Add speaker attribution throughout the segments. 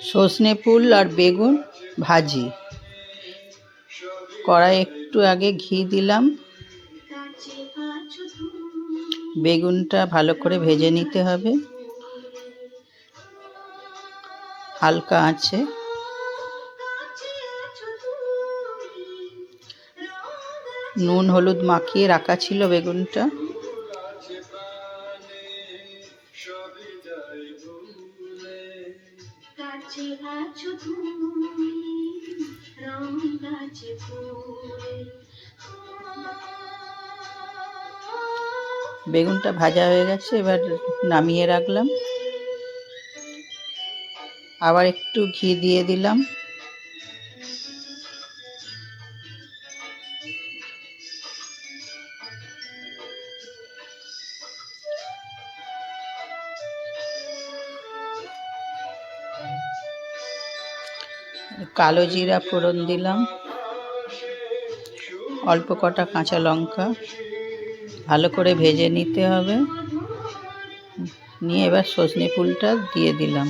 Speaker 1: সজনে ফুল আর বেগুন ভাজি। কড়াই একটু আগে ঘি দিলাম। বেগুনটা ভালো করে ভেজে নিতে হবে হালকা আঁচে। নুন হলুদ মাখিয়ে রাখা ছিল বেগুনটা। বেগুনটা ভাজা হয়ে গেছে, এবার নামিয়ে রাখলাম। আবার একটু ঘি দিয়ে দিলাম। কালো জিরা ফোড়ন দিলাম, অল্প কটা কাঁচা লঙ্কা ভালো করে ভেজে নিতে হবে। নিয়ে এবার সজনে ফুলটা দিয়ে দিলাম।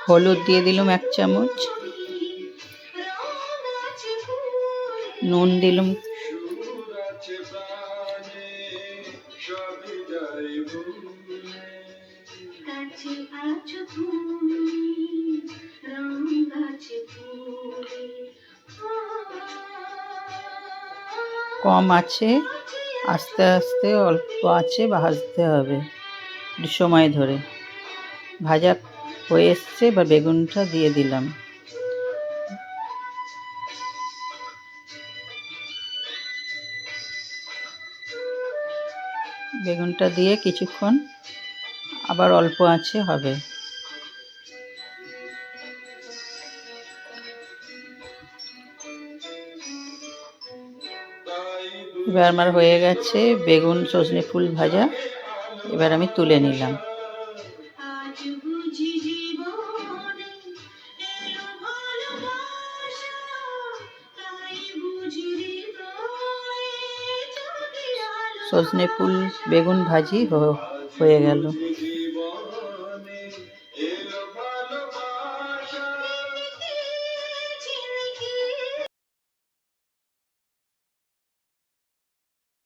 Speaker 1: হলুদ দিয়ে দিলাম 1 চামচ, নুন দিলাম, কম আছে, আস্তে আস্তে অল্প আছে ভাজতে হবে একটু সময় ধরে। ভাজা হয়ে এসছে, এবার বেগুনটা দিয়ে দিলাম। বেগুনটা দিয়ে কিছুক্ষণ আবার অল্প আঁচে হবে। এবার আমার হয়ে গেছে বেগুন সজনে ফুল ভাজা। এবার আমি তুলে নিলাম। সজনে ফুল বেগুন ভাজি হয়ে গেল।